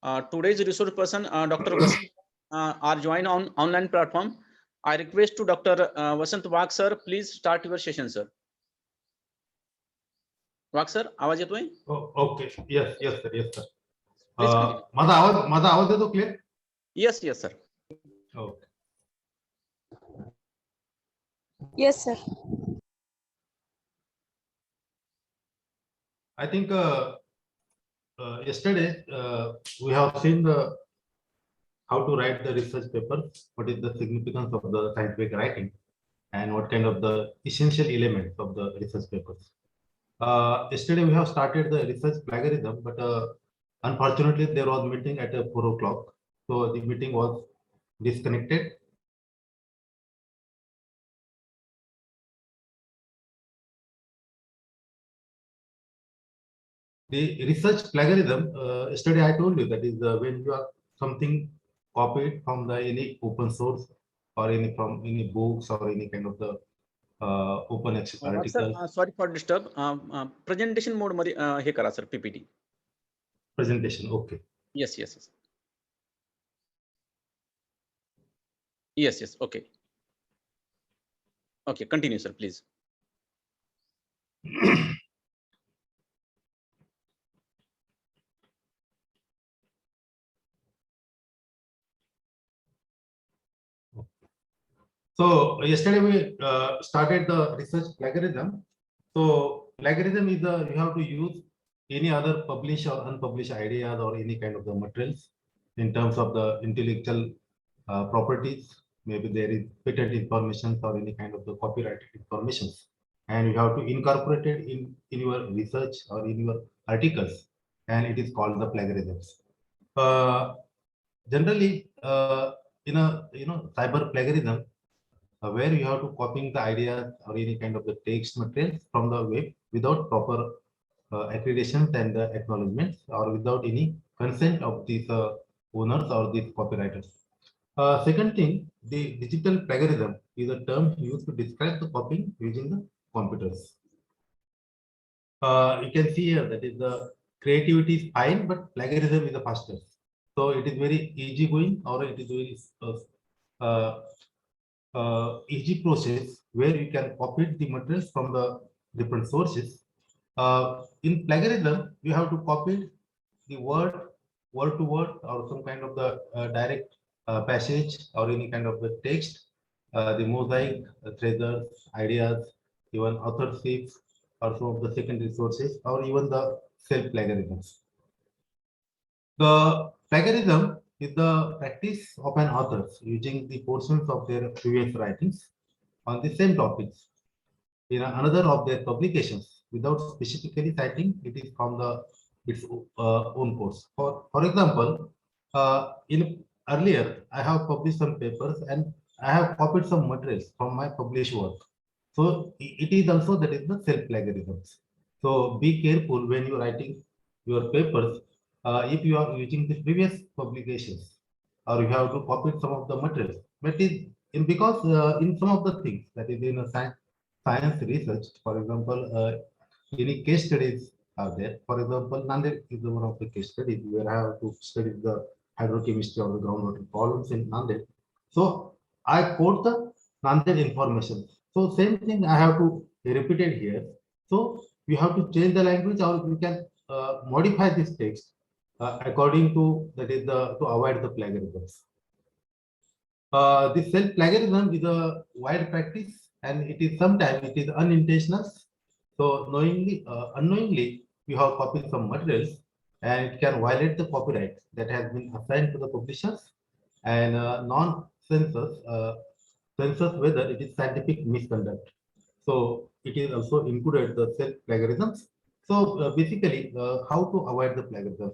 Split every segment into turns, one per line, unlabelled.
Today's resource person, Dr. Vasant, are joined on online platform. I request to Dr. Vasant wagh sir, please start your session, sir. Wagh sir, आवाज येतोय?
Okay, yes sir, yes sir.
Please continue.
माझा आवाज येतो clear?
Yes sir.
Okay.
Yes sir.
I think yesterday we have seen how to write the research paper, what is the significance of the scientific writing, and what kind of the essential elements of the research papers. Yesterday we have started the research plagiarism, but unfortunately there was meeting at 4 o'clock, so the meeting was disconnected. The research plagiarism, yesterday I told you that is when you are something copied from the any open source or any from any books or any kind of the open access article.
Sir, sorry for disturb. Presentation mode मध्ये हे करा sir, PPT.
Presentation, okay.
Yes. Yes, okay. Okay, continue sir, please.
So yesterday we started the research plagiarism. So plagiarism is you have to use any other published or unpublished ideas or any kind of the materials in terms of the intellectual properties. Maybe there is patent information or any kind of the copyrighted information, and you have to incorporate it in your research or in your articles, and it is called the plagiarism. Generally, in a cyber plagiarism, where you have to copying the ideas or any kind of the text materials from the web without proper accreditations and acknowledgements or without any consent of these owners or these copywriters. Second thing, the digital plagiarism is a term used to describe the copying using the computers. You can see here that is the creativity is fine, but plagiarism is the fastest. So it is very easy going, or it is very easy process where you can copy the materials from the different sources. In plagiarism, you have to copy the word to word or some kind of the direct passage or any kind of the text, the mosaic, treasures, ideas, even authorship or some of the secondary sources, or even the self-plagiarisms. The plagiarism is the practice of an author using the portions of their previous writings on the same topics in another of their publications without specifically citing it is from its own course. For example, in earlier I have published some papers and I have copied some materials from my published work. So it is also that is the self-plagiarism. So be careful when you are writing your papers. If you are using the previous publications, or you have to copy some of the materials, but because in some of the things that is in a science research, for example, any case studies are there. For example, Nanded is one of the case studies where I have to study the hydrochemistry of the groundwater problems in Nanded. So I quote the Nanded information. So same thing I have to repeat it here. So you have to change the language, or you can modify this text according to that is to avoid the plagiarisms. This self-plagiarism is a wide practice, and it is sometimes it is unintentional. So knowingly, unknowingly, you have copied some materials, and it can violate the copyright that has been assigned to the publishers, and non-censors censors whether it is scientific misconduct. So it is also included the self-plagiarisms. So basically, how to avoid the plagiarism?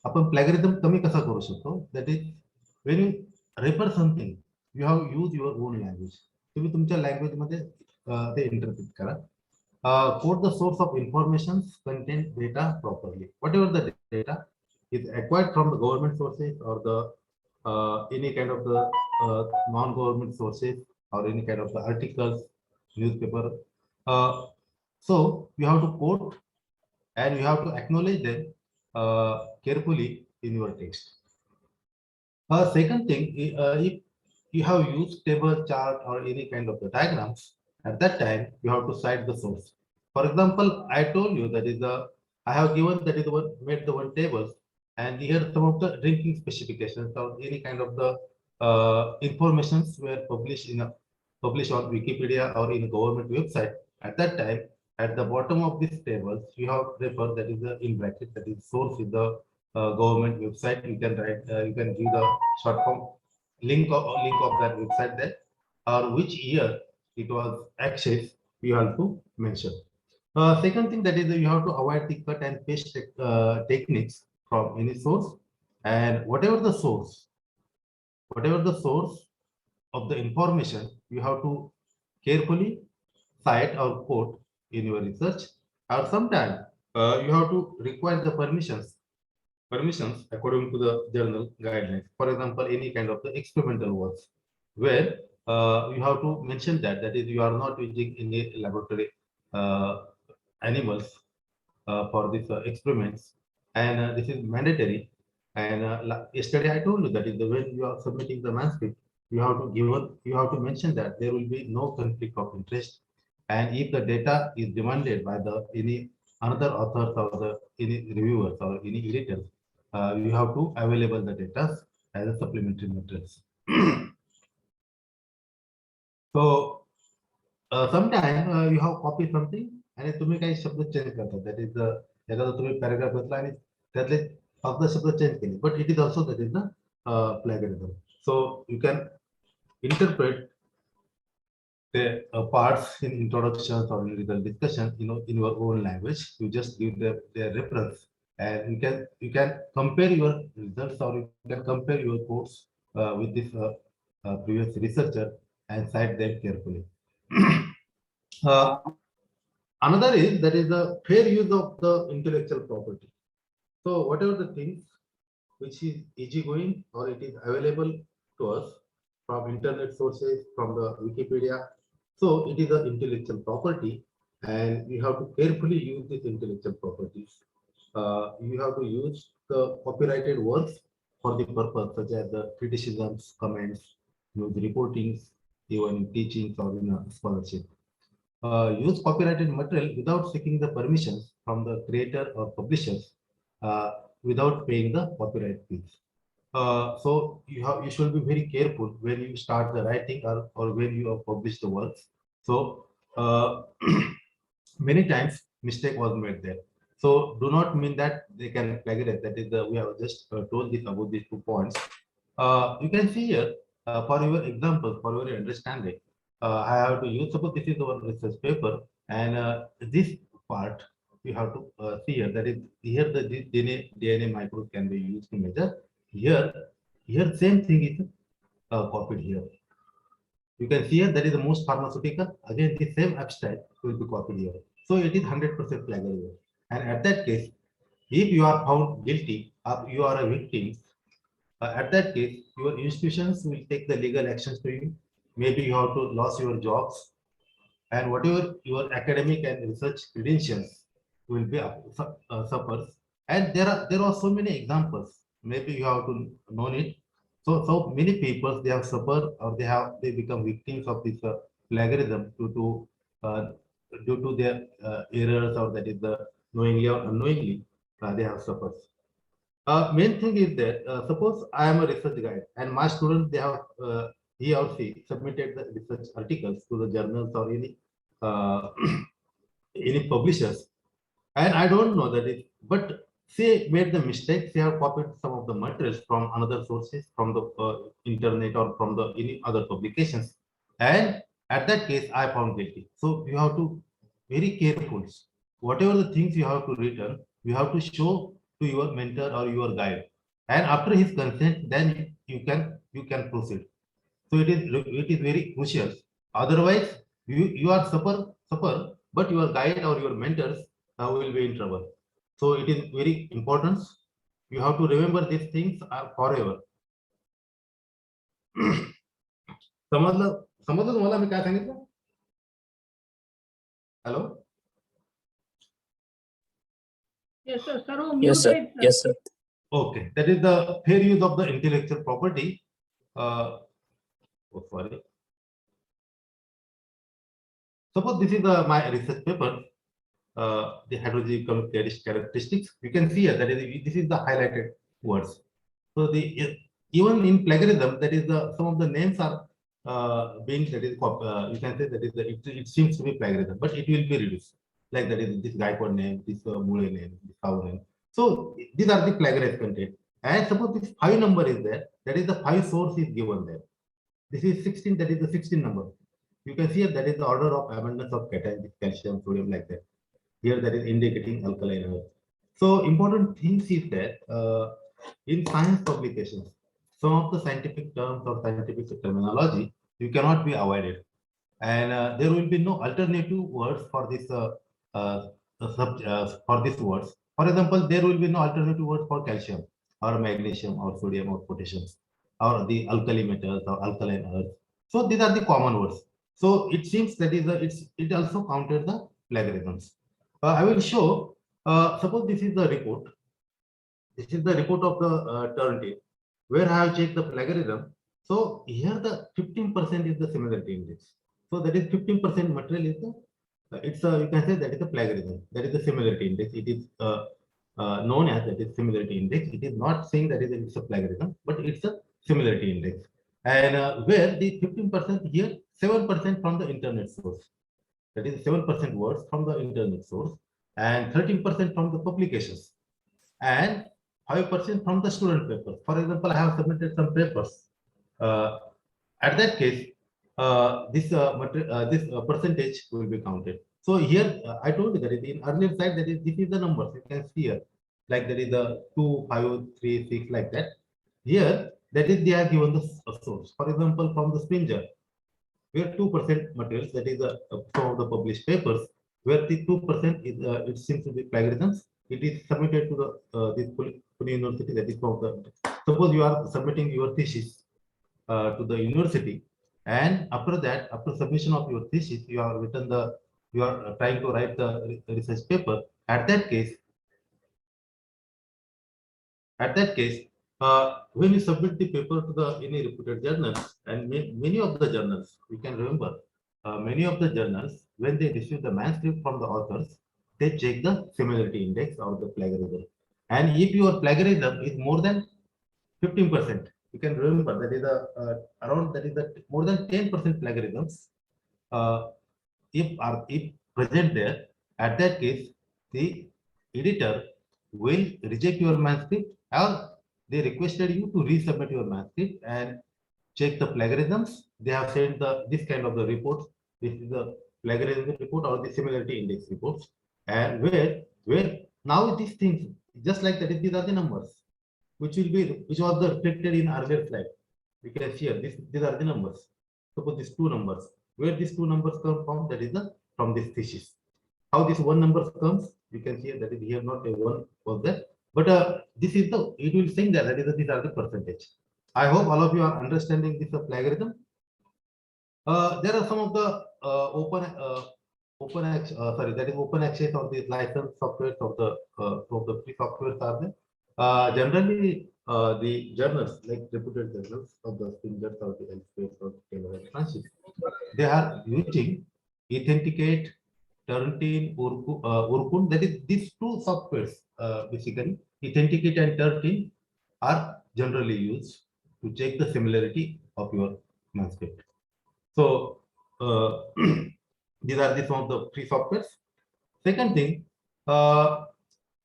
आपण plagiarism कमी कसा करू शकतो? That is, when you refer something, you have used your own language. तुम्ही तुमच्या language मध्ये ते interpret करा. Quote the source of information, content, data properly. Whatever the data is acquired from the government sources or the any kind of the non-government sources or any kind of the articles, newspaper. So you have to quote and you have to acknowledge them carefully in your text. Second thing, if you have used table, chart, or any kind of the diagrams, at that time you have to cite the source. For example, I told you that is the I have given that is the one made the one tables, and here some of the drinking specifications or any kind of the informations were published on Wikipedia or in a government website. At that time, at the bottom of this tables, you have referred that is the in bracket that is source is the government website. You can write, you can give the short form link of that website there, or which year it was accessed. You have to mention. Second thing that is you have to avoid the cut and paste techniques from any source, and whatever the source of the information, you have to carefully cite or quote in your research, or sometimes you have to require the permissions according to the journal guidelines. For example, any kind of the experimental works where you have to mention that is you are not using any laboratory uh, animals for these experiments, and this is mandatory. And yesterday I told you that is the when you are submitting the manuscript, you have to mention that there will be no conflict of interest, and if the data is demanded by the any another authors or the any reviewers or any editors, you have to available the data as a supplementary materials. So sometimes you have copy something आणि तुम्ही काही शब्द change करता that is the एखादा तुम्ही paragraph घेतला आणि त्यातले फक्त शब्द चेंज केले, but it is also that is the plagiarism. So you can interpret the parts in introductions or in the discussion, in your own language. You just give their reference, and you can compare your results, or you can compare your quotes with this previous researcher and cite them carefully. Another is that is the fair use of the intellectual property. So whatever the things which is easygoing or it is available to us from internet sources, from the Wikipedia, so it is an intellectual property, and you have to carefully use these intellectual properties. You have to use the copyrighted works for the purpose, such as the criticisms, comments, news reportings, even teachings or in scholarship. Use copyrighted material without seeking the permissions from the creator or publishers, without paying the copyright fees. So you should be very careful when you start the writing, or when you have published the works. So many times mistake was made there. So do not mean that they can plagiarize. That is we have just told this about these 2 points. You can see here for your example, for your understanding. I have to use, suppose this is our research paper, and this part you have to see here, that is here the DNA micros can be used to measure. Here same thing is copied here. You can see here that is the most pharmaceutical. Again, the same abstract will be copied here. So it is 100% plagiarism. And at that case, if you are found guilty or you are a victim, at that case, your institutions will take the legal actions to you. Maybe you have to lose your jobs, and whatever your academic and research credentials will be suffers. And there are so many examples. Maybe you have to know it. So many people, they have suffered, or they become victims of this plagiarism uh, due to their errors, or that is the knowingly or unknowingly they have suffered. Main thing is that suppose I am a research guide and my student, they have he or she submitted the research articles to the journals or uh, any publishers, and I don't know that it, but they made the mistake. They have copied some of the materials from another sources, from the internet or from the any other publications, and at that case I found guilty. So you have to very careful. Whatever the things you have to return, you have to show to your mentor or your guide, and after his consent, then you can proceed. So it is very crucial. Otherwise, you are suffer, but your guide or your mentors will be in trouble. So it is very important. You have to remember these things forever. समजलं समजलं तुम्हाला मी काय सांगितलं? Hello.
Yes, sir. Sir,
Yes, sir.
mute it,
Yes, sir.
Okay, that is the fair use of the intellectual property. Sorry. Suppose this is my research paper, the hydrological characteristics. You can see here that this is the highlighted words. So even in plagiarism, that is some of the names are being you can say that is it seems to be plagiarism, but it will be reduced. Like that is this Gaikwad name, this Mule name, this cow name. So these are the plagiarized content. And suppose this 5 number is there, that is the 5 source is given there. This is 16, that is the 16 number. You can see here that is the order of abundance of cation, calcium, sodium, like that. Here that is indicating alkaline earth. So important things is that in science publications, some of the scientific terms or scientific terminology you cannot be avoided, and there will be no alternative words for this for these words. For example, there will be no alternative word for calcium or magnesium or sodium or potassium or the alkali metals or alkaline earth. So these are the common words. So it seems that is it also counted the plagiarisms. I will show. Suppose this is the report. This is the report of the Turnitin, where I have checked the plagiarism. So here the 15% is the similarity index. So that is 15% material is the it's a, you can say that is a plagiarism. That is the similarity index. It is known as that is similarity index. It is not saying that it's a plagiarism, but it's a similarity index. And where the 15% here, 7% from the internet source. That is 7% words from the internet source, and 13% from the publications, and 5% from the student papers. For example, I have submitted some papers. Uh, at that case, this percentage will be counted. So here, I told you that in earlier slide, that is this is the numbers you can see here, like there is a 2, 5, 3, 6, like that. Here, that is they are given the source. For example, from the Springer, where 2% materials, that is some of the published papers, where the 2% is it seems to be plagiarisms. It is submitted to the this Pune University. That is from the, suppose you are submitting your thesis to the university, and after that, after submission of your thesis, you are written the you are trying to write the research paper. At that case, when you submit the paper to the any reputed journals, and many of the journals, you can remember, many of the journals, when they receive the manuscript from the authors, they check the similarity index or the plagiarism. And if your plagiarism is more than 15%, you can remember that is around that is the more than 10% plagiarisms. Uh, if present there, at that case, the editor will reject your manuscript, or they requested you to resubmit your manuscript and check the plagiarisms. They have sent this kind of the reports. This is the plagiarism report or the similarity index reports, and where now these things just like that, these are the numbers which was the reflected in earlier slide. We can see here these are the numbers. Suppose these two numbers, where these two numbers come from, that is the from this thesis. How this one number comes, you can see that is here not a one was there, but this is the it will saying that is these are the percentage. I hope all of you are understanding this plagiarism. There are some of the open access or the license software of the free software are there. Generally, the journals like reputed journals of the Spingers or the Elsewhere or Taylor and Francis, they are using Authenticate, Turnitin, Urkun. That is these two softwares basically. Authenticate and Turnitin are generally used to check the similarity of your manuscript. So these are some of the free softwares. Second thing,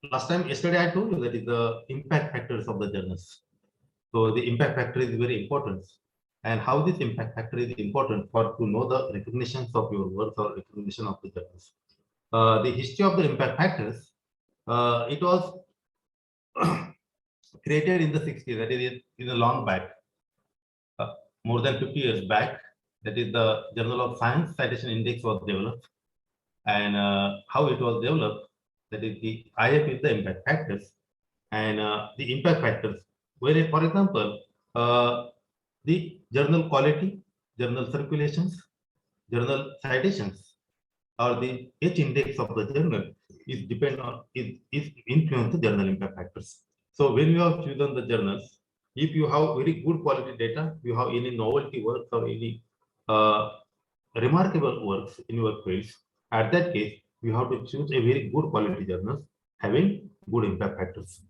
yesterday I told you that is the impact factors of the journals. So the impact factor is very important, and how this impact factor is important for to know the recognitions of your works or recognition of the journals. The history of the impact factors, it was created in the 60s, that is in a long back, more than 50 years back. That is the Journal of Science Citation Index was developed, and how it was developed, that is the IF is the impact factors, and the impact factors, where for example, the journal quality, journal circulations, journal citations, or the H index of the journal is depend on is influence the journal impact factors. So when you have chosen the journals, if you have very good quality data, you have any novelty works or any remarkable works in your fields, at that case, you have to choose a very good quality journals having good impact factors.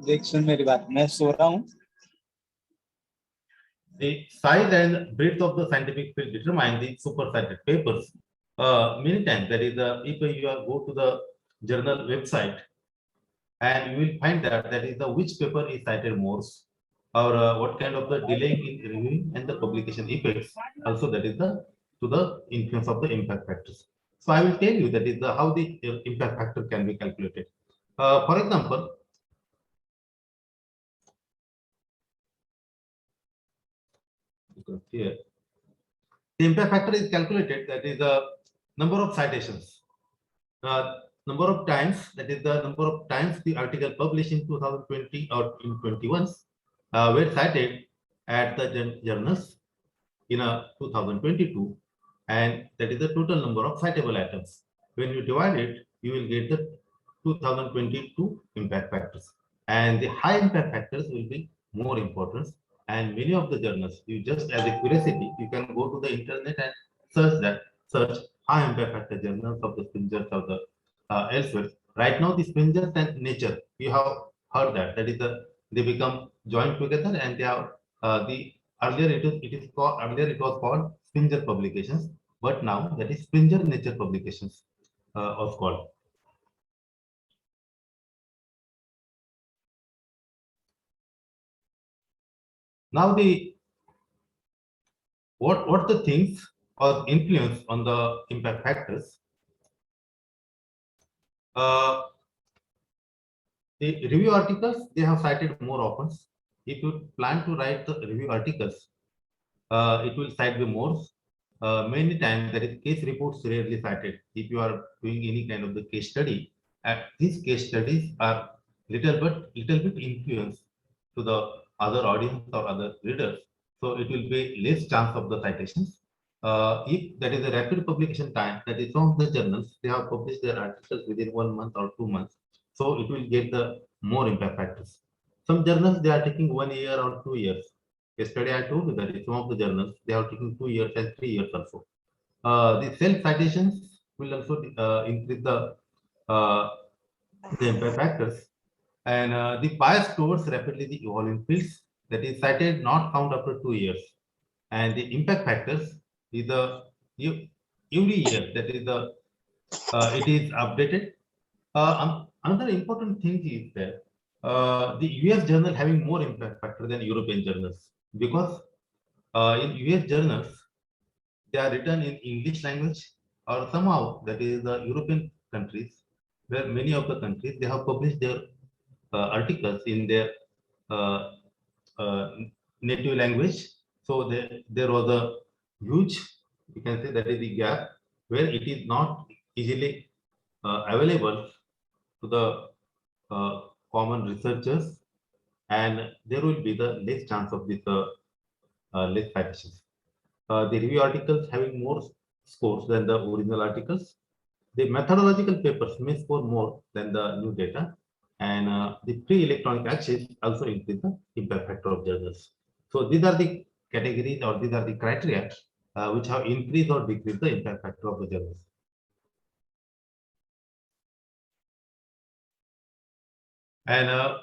देख सुन मेरी बात, मैं सो रहा हूँ.
The size and breadth of the scientific field determine the super cited papers. Many times there is if you go to the journal website and you will find that that is the which paper is cited most or what kind of the delay in reviewing and the publication effects. Also that is the to the influence of the impact factors. So I will tell you that is the how the impact factor can be calculated. For example, here the impact factor is calculated, that is the number of citations, number of times, that is the number of times the article published in 2020 or in 21 were cited at the journals in 2022, and that is the total number of citable items. When you divide it, you will get the 2022 impact factors, and the high impact factors will be more important. And many of the journals, you just as a curiosity, you can go to the internet and search high impact factor journals of the Springers or the elsewhere. Right now, the Springers and Nature, you have heard that is they become joined together, and they have the earlier it was called Springer Publications, but now that is Springer Nature Publications was called. Now the what the things or influence on the impact factors. The review articles, they have cited more often. If you plan to write the review articles, it will cite the more. Many times there is case reports rarely cited. If you are doing any kind of the case study, these case studies are little bit influence to the other audience or other readers. So it will be less chance of the citations. If there is a rapid publication time, that is some of the journals, they have published their articles within 1 month or 2 months. So it will get the more impact factors. Some journals, they are taking 1 year or 2 years. Yesterday I told you that in some of the journals, they are taking 2 years and 3 years also. The self-citations will also increase the impact factors, and the bias towards rapidly the evolving fields, that is cited not count after 2 years, and the impact factors is the every year, that is the it is updated. Another important thing is that the US journal having more impact factor than European journals, because in US journals they are written in English language, or somehow that is the European countries, where many of the countries they have published their articles in their uh, uh, native language. So there was a huge, you can say that is the gap where it is not easily available to the common researchers, and there will be the less chance of this less citations. The review articles having more scores than the original articles. The methodological papers may score more than the new data, and the free electronic access also increase the impact factor of journals. So these are the categories, or these are the criteria which have increased or decreased the impact factor of the journals. And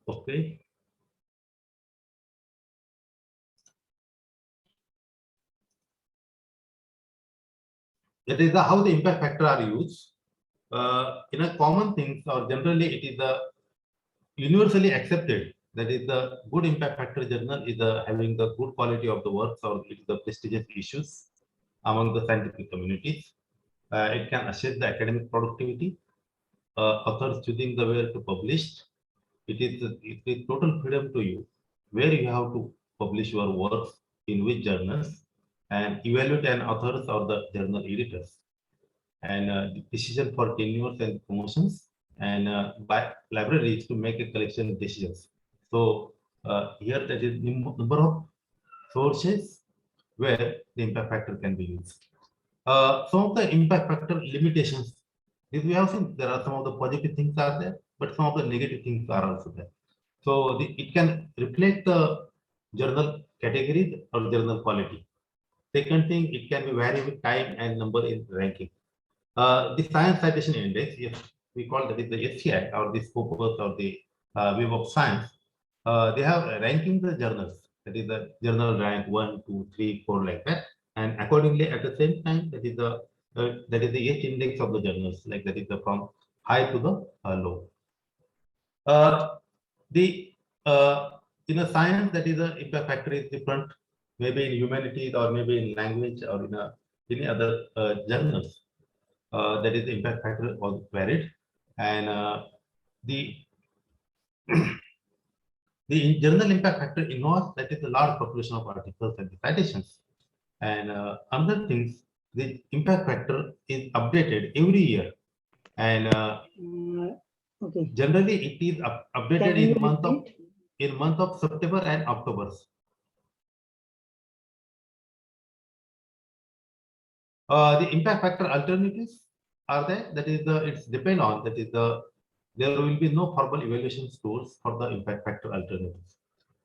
okay. That is how the impact factor are used. In a common things, or generally it is universally accepted that is the good impact factor journal is having the good quality of the works, or it is the prestigious issues among the scientific communities. It can assess the academic productivity, authors choosing the way to publish. It is total freedom to you where you have to publish your works in which journals, and evaluate an authors or the journal editors, and decision for tenures and promotions, and by libraries to make a collection decisions. So here that is number of sources where the impact factor can be used. Some of the impact factor limitations If we have seen, there are some of the positive things are there, but some of the negative things are also there. So it can reflect the journal categories or journal quality. Second thing, it can be vary with time and number in ranking. The Science Citation Index, yes, we call that is the SCI or the Scopus or the Web of Science. They have ranking the journals. That is the journal rank 1, 2, 3, 4 like that. And accordingly, at the same time, that is the H index of the journals, like that is the from high to the low. The in a science, that is the impact factor is different, maybe in humanities or maybe in language or in any other journals. That is the impact factor was varied, and the the journal impact factor involves that is a large population of articles and the citations. And another things, the impact factor is updated every year, and
Okay.
generally it is updated
Can you
in month of September and October. The impact factor alternatives are there. That is the it's depend on that is the there will be no formal evaluation scores for the impact factor alternatives,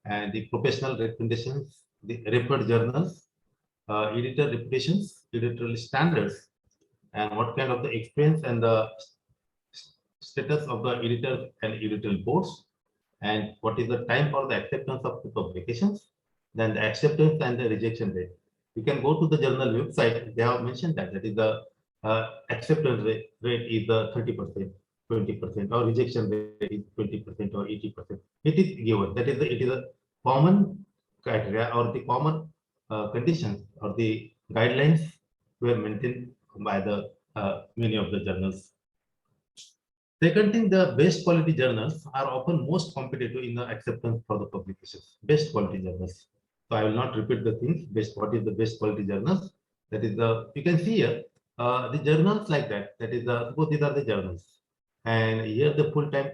and the professional recommendations, the referred journals, editor reputations, editorial standards, and what kind of the experience and the status of the editor and editorial boards, and what is the time for the acceptance of the publications, then the acceptance and the rejection rate. You can go to the journal website. They have mentioned that that is the acceptance rate is the 30%, 20%, or rejection rate is 20% or 80%. It is given. That is it is a common criteria or the common conditions or the guidelines were maintained by the many of the journals. Second thing, the best quality journals are often most competitive in the acceptance for the publications. Best quality journals. So I will not repeat the things. Best, what is the best quality journals? That is the, you can see here, the journals like that. That is the, suppose these are the journals. And here the full-time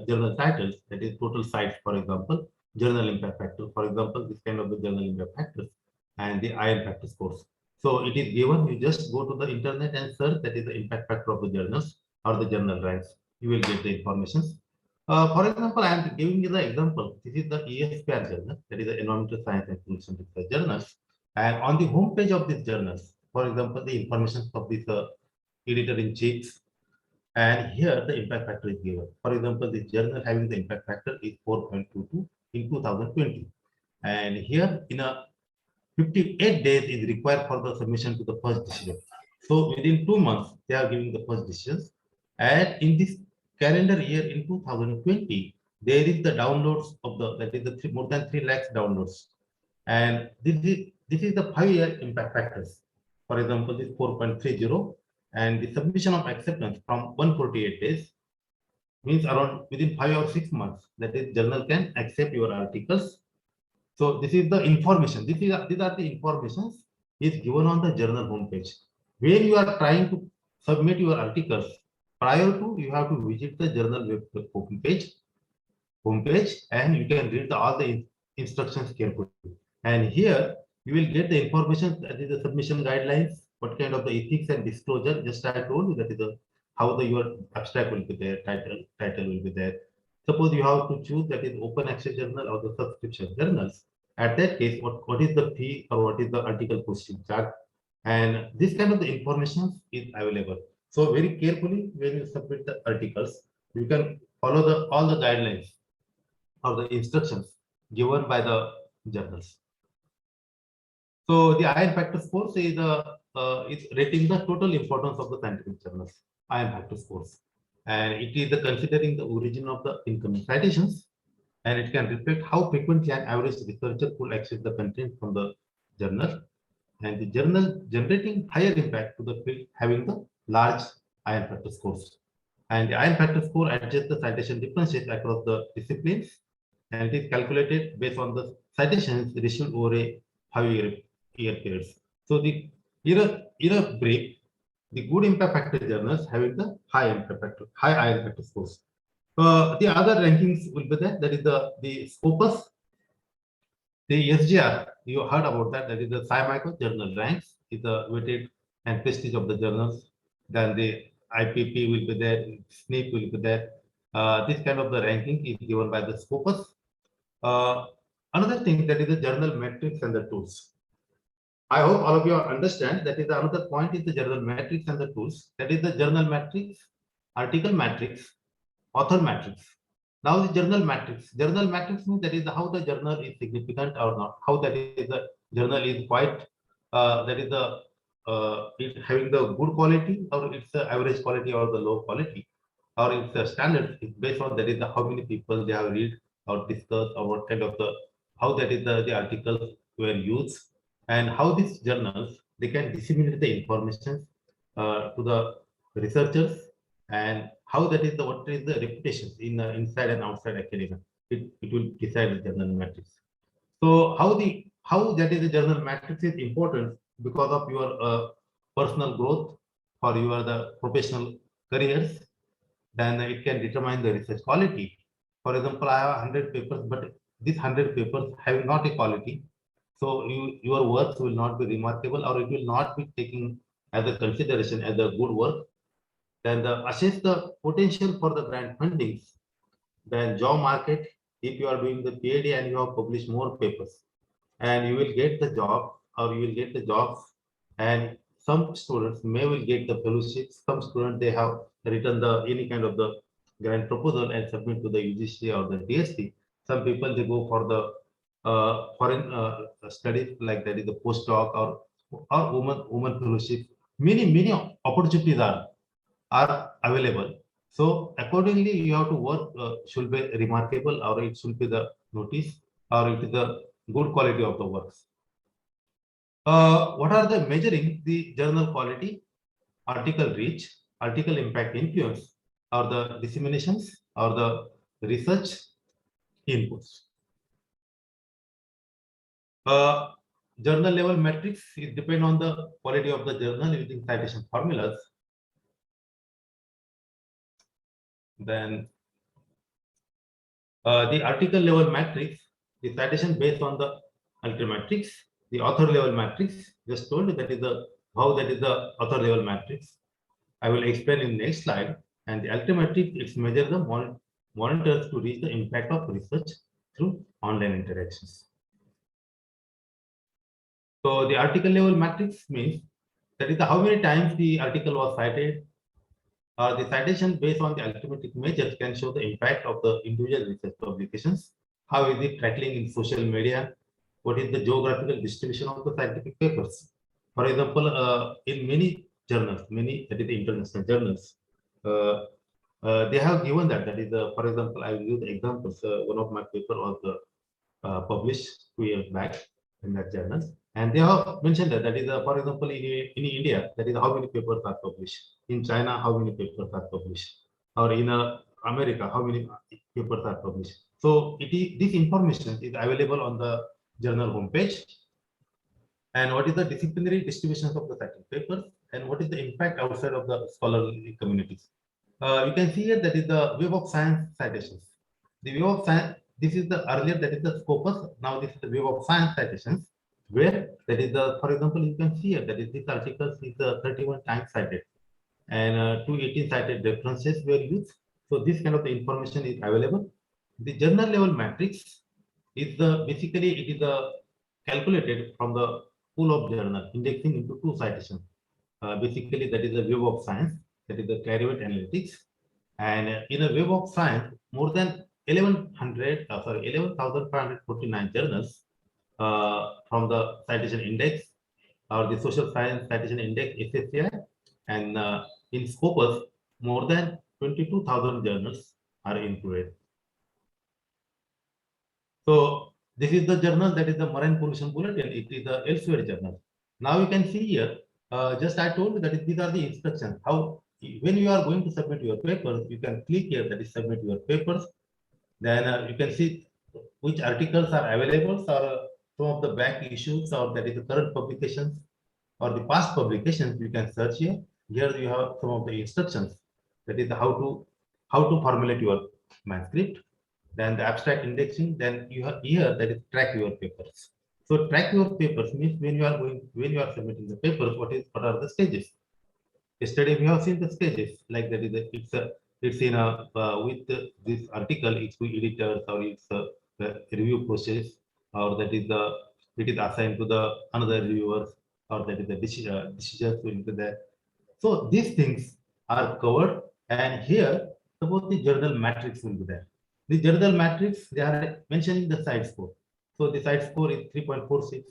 journal titles, that is total sites, for example, journal impact factor, for example, this kind of the journal impact factors, and the iron factor scores. So it is given, you just go to the internet and search, that is the impact factor of the journals or the journal ranks. You will get the information. For example, I am giving you the example. This is the ESPR journal, that is the Environmental Science and Pollution Research Journals. And on the home page of these journals, for example, the information of this editor-in-chief, and here the impact factor is given. For example, this journal having the impact factor is 4.22 in 2020. And here in a 58 days is required for the submission to the first decision. So within 2 months, they are giving the first decisions. And in this calendar year in 2020, there is the downloads of the, that is the more than 3 lakhs downloads. And this is the 5-year impact factors. For example, this 4.30 and the submission of acceptance from 148 days means around within 5 or 6 months, that is journal can accept your articles. So this is the information. These are the informations is given on the journal homepage. When you are trying to submit your articles, prior to you have to visit the journal web homepage, and you can read all the instructions carefully. And here you will get the information, that is the submission guidelines, what kind of the ethics and disclosure. Just I told you that is the how the your abstract will be there, title will be there. Suppose you have to choose that is open access journal or the subscription journals. At that case, what is the fee or what is the article posting charge? And this kind of the information is available. So very carefully when you submit the articles, you can follow the all the guidelines or the instructions given by the journals. So the iron factor scores is it's rating the total importance of the scientific journals, iron factor scores, and it is the considering the origin of the incoming citations, and it can reflect how frequently an average researcher could access the content from the journal, and the journal generating higher impact to the field having the large iron factor scores. And the iron factor score adjusts the citation differences across the disciplines, and it is calculated based on the citations received over a 5-year periods. So the in a brief, the good impact factor journals having the high impact factor, high iron factor scores. The other rankings will be there. That is the Scopus, the SGR. You heard about that. That is the Sci-Micro journal ranks. Is the weighted and prestige of the journals. Then the IPP will be there, SNP will be there. This kind of the ranking is given by the Scopus. Another thing, that is the journal metrics and the tools. I hope all of you understand that is another point is the journal metrics and the tools. That is the journal metrics, article metrics, author metrics. Now the journal metrics. Journal metrics means that is how the journal is significant or not. How that is the journal is quite that is the it having the good quality, or it's the average quality, or the low quality, or it's the standard. It's based on that is the how many people they have read or discussed, or what kind of the how that is the articles were used, and how these journals they can disseminate the information to the researchers, and how that is the what is the reputation in inside and outside academia. It will decide the journal metrics. So how that is the journal metrics is important because of your personal growth or your the professional careers. Then it can determine the research quality. For example, I have 100 papers, but these 100 papers have not a quality. So your works will not be remarkable, or it will not be taken as a consideration as a good work. Then assess the potential for the grant fundings. Then job market, if you are doing the PhD and you have published more papers, and you will get the job, or you will get the jobs, and some students may will get the fellowships. Some students they have written the any kind of the grant proposal and submit to the UGC or the DSC. Some people they go for the foreign studies, like that is the postdoc or woman fellowship. Many opportunities are available. So accordingly, you have to work should be remarkable, or it should be the notice, or it is the good quality of the works. What are the measuring the journal quality? Article reach, article impact influence, or the disseminations, or the research inputs. Journal level metrics is depend on the quality of the journal using citation formulas. Then the article level matrix, the citation based on the ultramatrix, the author level matrix, just told that is the how that is the author level matrix. I will explain in the next slide. And the ultramatrix, it's measure the monitors to reach the impact of research through online interactions. So the article level matrix means that is the how many times the article was cited. The citation based on the algorithmic measures can show the impact of the individual research publications. How is it tracking in social media? What is the geographical distribution of the scientific papers? For example, in many journals, many that is the international journals, they have given that is the, for example, I will use examples. One of my paper was published 2 years back in that journal, and they have mentioned that is for example in India, that is how many papers are published, in China how many papers are published, or in America how many papers are published. So this information is available on the journal homepage. And what is the disciplinary distributions of the scientific papers, and what is the impact outside of the scholarly communities. You can see here that is the Web of Science citations. The Web of Science, this is the earlier that is the Scopus, now this is the Web of Science citations, where that is the, for example, you can see here that is this articles is the 31 times cited, and 218 cited references were used. So this kind of the information is available. The journal level matrix is the basically it is the calculated from the pool of journal indexing into 2 citations. Basically that is the Web of Science, that is the Clarivate Analytics, and in a Web of Science more than 11,549 journals from the citation index, or the social science citation index SSCI, and in Scopus more than 22,000 journals are included. So this is the journal, that is the Marine Pollution Bulletin. It is the elsewhere journal. Now you can see here, just I told you that these are the instructions. How when you are going to submit your papers, you can click here, that is submit your papers. Then you can see which articles are available, or some of the back issues, or that is the current publications, or the past publications. You can search here. Here you have some of the instructions. That is how to formulate your manuscript. Then the abstract indexing. Then you have here that is track your papers. So track your papers means when you are submitting the papers, what are the stages? Yesterday we have seen the stages like that is it's in a with this article it's with editors or it's the review process or that is the it is assigned to the another reviewers or that is the decisions will be there. So these things are covered, and here suppose the journal matrix will be there. The journal matrix they are mentioning the side score. So the side score is 3.46.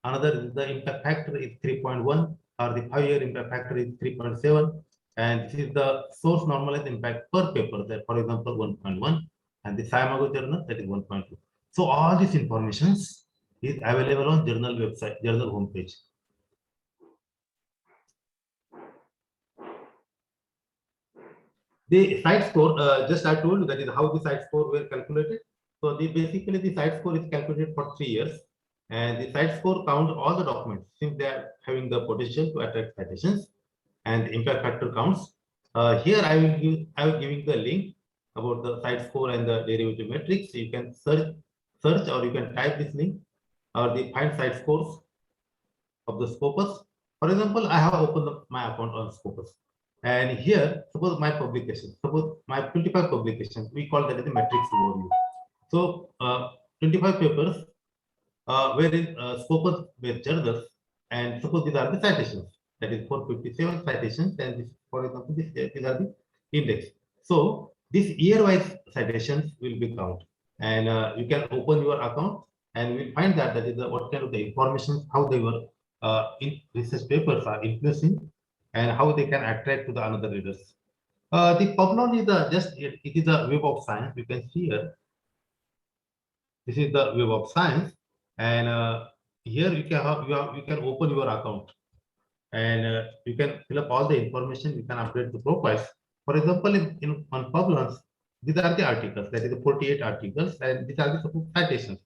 Another is the impact factor is 3.1, or the 5-year impact factor is 3.7, and this is the source normalized impact per paper, that for example 1.1, and the Sciamago journal that is 1.2. So all these informations is available on journal website, journal homepage. The site score, just I told you that is how the site score were calculated. So basically the site score is calculated for 3 years, and the site score counts all the documents since they are having the potential to attract citations, and the impact factor counts. Here I will giving the link about the site score and the derivative matrix. You can search or you can type this link or the find site scores of the Scopus. For example, I have opened up my account on Scopus. And here, suppose my publication, suppose my 25 publications, we call that as the matrix overview. So 25 papers were in Scopus based journals, and suppose these are the citations. That is 457 citations, and this, for example, these are the index. So this year-wise citations will be counted, and you can open your account and we find that that is what kind of the information, how they were in research papers are influencing, and how they can attract to the another readers. The Publon is it is a web of science. You can see here. This is the web of science, and here you can have you can open your account, and you can fill up all the information. You can update the profiles. For example, on Publons, these are the articles. That is the 48 articles, and these are the citations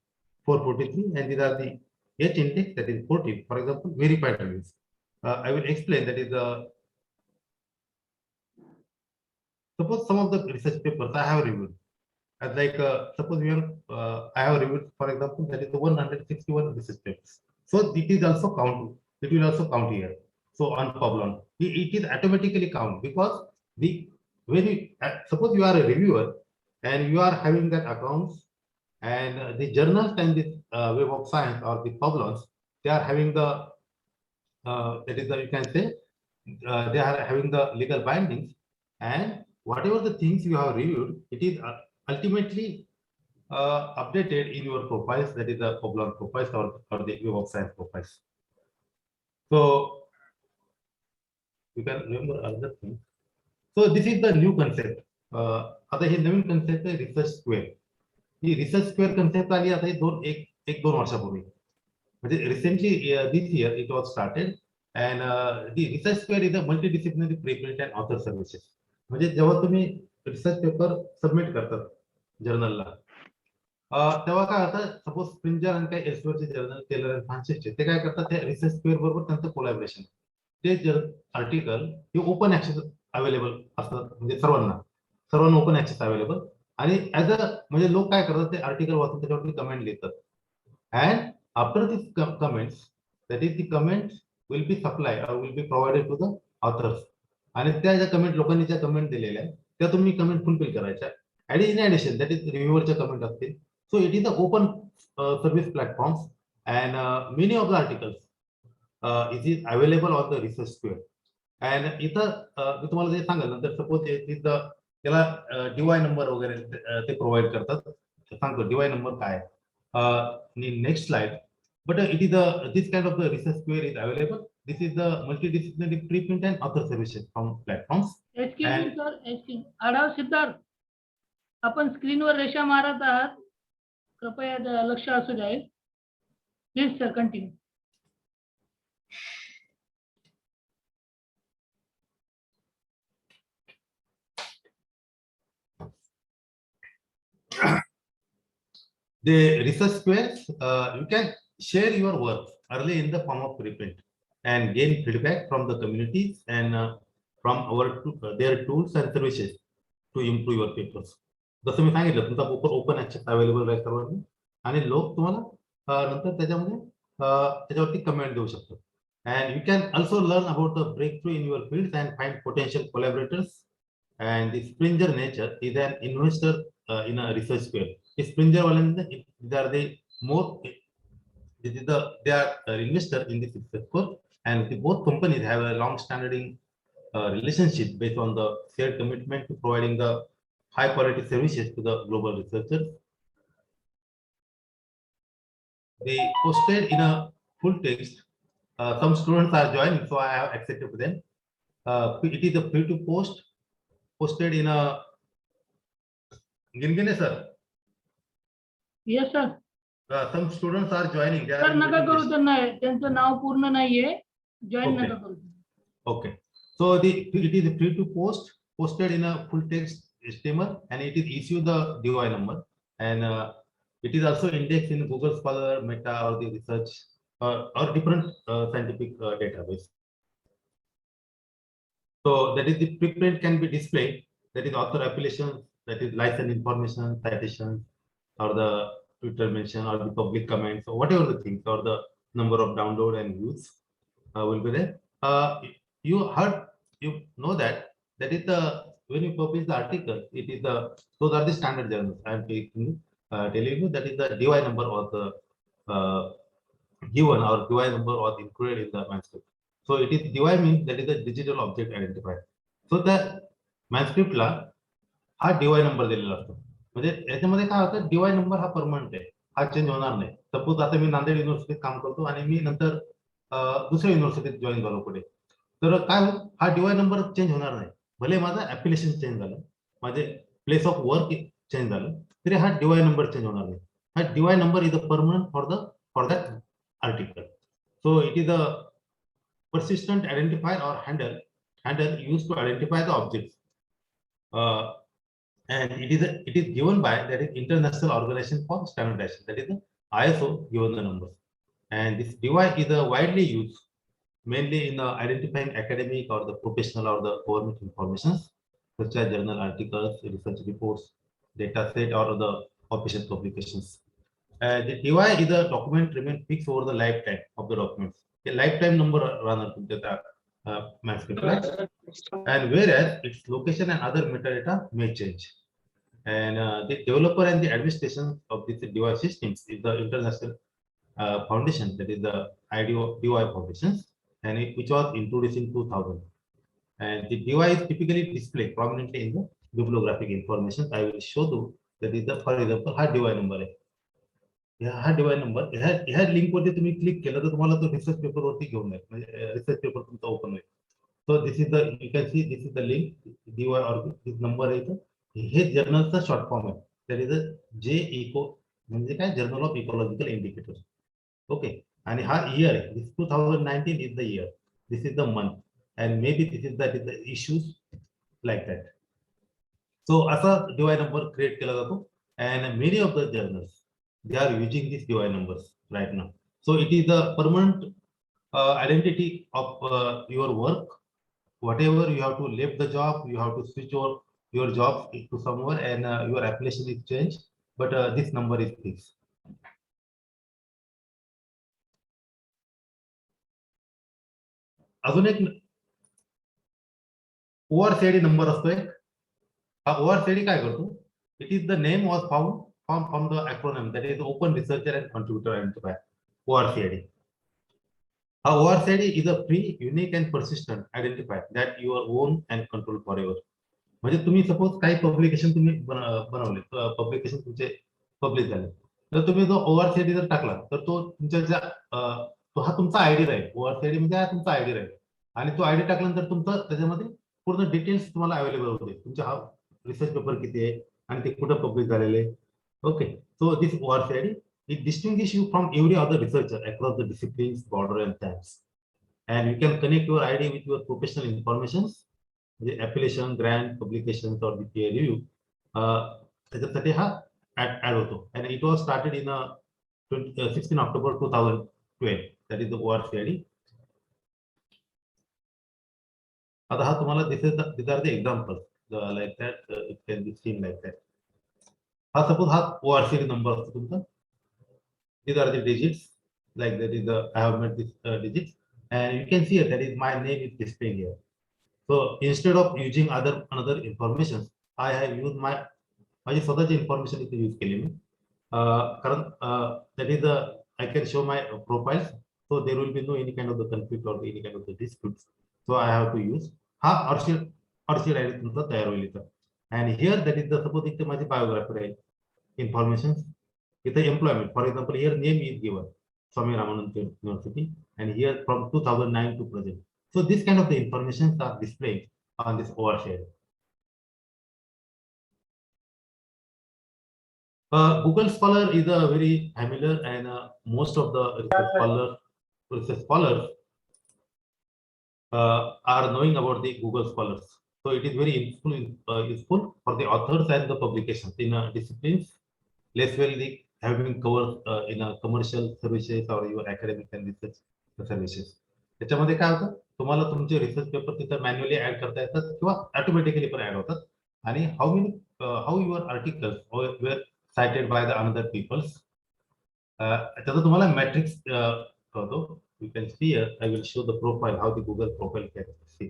443, and these are the H index, that is 40. For example, verified reviews. I will explain that is suppose some of the research papers I have reviewed. As like suppose we have I have reviewed, for example, that is the 161 research papers. So it is also count. It will also count here. So on Publon, it is automatically count because the when you suppose you are a reviewer and you are having that accounts, and the journals and the web of science or the Publons, they are having the that is the, you can say they are having the legal bindings, and whatever the things you have reviewed, it is ultimately updated in your profiles, that is the Publon profiles or the web of science profiles. So you can remember another thing. So this is the new concept. आता हे नवीन concept आहे research square. ही research square concept आली आता एक दोन वर्षापूर्वी. म्हणजे recently this year it was started, and the research square is a multidisciplinary preprint and author services. म्हणजे जेव्हा तुम्ही research paper submit करतात जर्नलला, तेव्हा काय होतं, सपोज स्प्रिंजर आणि काही एल्सवेअरचे जर्नल टेलर आणि फ्रान्सिसचे ते काय करतात, ते रिसर्च स्क्वेअर बरोबर त्यांचं कोलॅबरेशन, ते आर्टिकल हे ओपन ऍक्सेस अवेलेबल असतात, म्हणजे सर्वांना ओपन ऍक्सेस अवेलेबल, आणि ऍज अ म्हणजे लोक काय करतात, ते आर्टिकल वाचून त्याच्यावरती कमेंट लिहितात, and after this comments, that is the comments will be supply or will be provided to the authors, आणि त्या ज्या कमेंट लोकांनी ज्या कमेंट दिलेल्या आहेत त्या तुम्ही कमेंट फुलफिल करायच्या, इन ऍडिशन दॅट इज रिव्ह्यूअरच्या कमेंट असतील. So it is the open service platforms, and many of the articles it is available on the research square. And इथं मी तुम्हाला जे सांगाल नंतर, सपोज इथं त्याला DY नंबर वगैरे ते प्रोव्हाइड करतात, सांगतो DY नंबर काय आहे. Next slide. But it is this kind of the research square is available. This is the multidisciplinary preprint and author services from platforms.
Adhav Siddharth, आपण स्क्रीनवर रेषा मारत आहात, कृपया लक्ष असू जाईल. Please sir continue.
The research squares, you can share your work early in the form of preprint and gain feedback from the communities and from their tools and services to improve your papers. जसं मी सांगितलं, तुमचा open access available आहे सर्वांनी, आणि लोक तुम्हाला नंतर त्याच्यावरती कमेंट देऊ शकतात, And you can also learn about the breakthrough in your fields and find potential collaborators. And the Springer nature is an investor in a research field. Springer they are the more they are investor in this research field, and both companies have a long-standing relationship based on the shared commitment to providing the high quality services to the global researchers. They posted in a full text. Some students are joining, so I have accepted them. It is a free to post, posted in a Gingine sir.
Yes sir.
Some students are joining. They are
sir
in
नका
waiting
करू
list.
त्यांना, त्यांचं नाव पूर्ण नाहीये, join
Okay.
नका करू.
Okay. So it is free to post, posted in a full text HTML, and it is issued the DOI number, and it is also indexed in Google Scholar, Meta, or the research or different scientific database. So that is the preprint can be displayed. That is author affiliation, that is license information, citation, or the Twitter mention, or the public comments, or whatever the things, or the number of download and views will be there. You know that is the when you publish the article, it is the those are the standard journals. I am telling you that is the DOI number or the given or DOI number or included in the manuscript. So it is DOI means that is the digital object identifier. So the manuscript ला हा DOI number दिलेला असतो. म्हणजे याच्यामध्ये काय होतं, DOI number हा permanent आहे, हा चेंज होणार नाही. सपोज आता मी नांदेड युनिव्हर्सिटीत काम करतो आणि मी नंतर दुसऱ्या युनिव्हर्सिटीत जॉईन झालो पुढे, तर काय होईल, हा DOI नंबर चेंज होणार नाही. भले माझं ऍप्लिकेशन चेंज झालं, माझे प्लेस ऑफ वर्क चेंज झालं, तरी हा DOI नंबर चेंज होणार नाही. हा DOI number is a permanent for that article. So it is a persistent identifier or handle used to identify the objects. And it is given by that is International Organization for Standardization, that is the ISO given the numbers. And this device is widely used mainly in identifying academic or the professional or the government informations such as journal articles, research reports, data set, or the official publications. The device is a document remain fixed over the lifetime of the documents. A lifetime number runner to the manuscript, right? And whereas its location and other metadata may change. And the developer and the administration of this device systems is the international foundation, that is the DOI foundations, and which was introduced in 2000. And the device typically display prominently in the bibliographic information. I will show you that is the, for example, हा DOI number आहे. हा DOI number ह्या link वरती तुम्ही click केलं तर तुम्हाला तो रिसर्च पेपर वरती घेऊन जाईल, म्हणजे रिसर्च पेपर तुमचा ओपन होईल. So this is the, you can see this is the link, DOI or this number आहे. हे जर्नलचा शॉर्ट फॉर्म आहे, that is J इको, म्हणजे काय, journal of ecological indicators. Okay, आणि हा इयर आहे, this 2019 is the year, this is the month, and maybe this is that is the issues like that. So असा DOI number create केला जातो, and many of the journals they are using these DOI numbers right now. So it is the permanent identity of your work. Whatever you have to leave the job, you have to switch your job to somewhere, and your application is changed, but this number is fixed. अजून एक ORCID number असतो एक. हा ORCID काय करतो, it is the name was found from the acronym, that is Open Researcher and Contributor Identifier, ORCID. ORCID is a free, unique and persistent identifier that you own and control forever. म्हणजे तुम्ही suppose काही publication तुम्ही बनवले, publication तुमचे publish झाले, तर तुम्ही जो ORCID जर टाकला तर तो तुमच्या तो हा तुमचा आयडी राहील. ORCID म्हणजे हा तुमचा आयडी राहील, आणि तो आयडी टाकल्यानंतर तुमचं त्याच्यामध्ये पूर्ण डिटेल्स तुम्हाला अवेलेबल होते, तुमचा हा रिसर्च पेपर किती आहे आणि ते कुठं पब्लिश झालेले. Okay, so this ORCID it distinguishes you from every other researcher across the disciplines, border and times. And you can connect your ID with your professional informations, the affiliation, grant, publications, or the peer review. त्याच्यासाठी हा add होतो, and it was started in 16 October 2012. That is the ORCID. आता हा तुम्हाला these are the examples like that. It can be seen like that. हा suppose हा ORCID number असतो तुमचा. These are the digits, like that is the I have made this digits. and you can see here that is my name is displaying here. So instead of using another information, I have used माझी स्वतःची information इथे use केली मी कारण that is I can show my profiles, so there will be no any kind of the conflict or any kind of the disputes. So I have to use हा orchid ID तुमचा तयार होईल इथं. And here that is the suppose इथे माझी biography आहे, information, इथे employment, for example here name is given Swami Ramanand University, and here from 2009 to present. So this kind of the information are displayed on this overshare. Google Scholar is a very familiar, and most of the research scholars are knowing about the Google Scholars. So it is very useful for the authors and the publications in disciplines less well they have been covered in commercial services or your academic and research services. त्याच्यामध्ये काय होतं, तुम्हाला तुमचे research paper तिथे manually add करता येतात किंवा automatically पण ऍड होतात, आणि how your articles were cited by the another peoples. त्याचा तुम्हाला मॅट्रिक्स करतो. You can see here, I will show the profile, how the Google profile can see.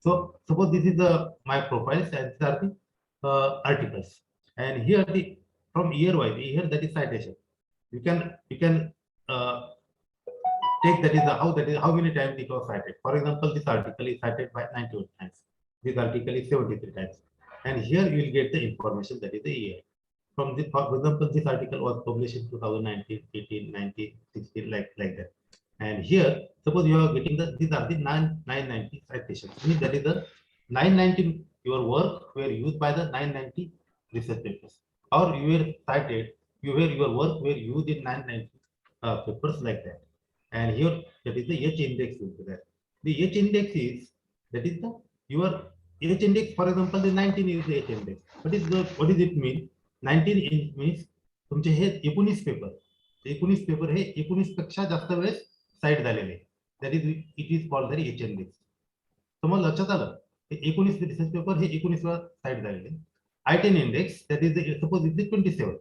So suppose this is my profiles, and these are the articles, and here the from year wise, here that is citation. You can take that is how many times it was cited. For example, this article is cited by 91 times. This article is 73 times, and here you will get the information that is the year. From this, for example, this article was published in 2019, 18, 19, 16, like that. And here, suppose you are getting these are the 990 citations. Means that is the 990 your work were used by the 990 research papers, or you were cited, your work were used in 990 papers, like that. And here that is the H index will be there. The H index is that is the your H index. For example, the 19 is the H index. What does it mean? 19 means तुमचे हे 19 paper हे 19 पेक्षा जास्त वेळेस site झालेले, that is it is called the H index. तुम्हाला लक्षात आलं, 19 research paper हे 19 वेळा site झालेले. I10 index that is suppose it is 27,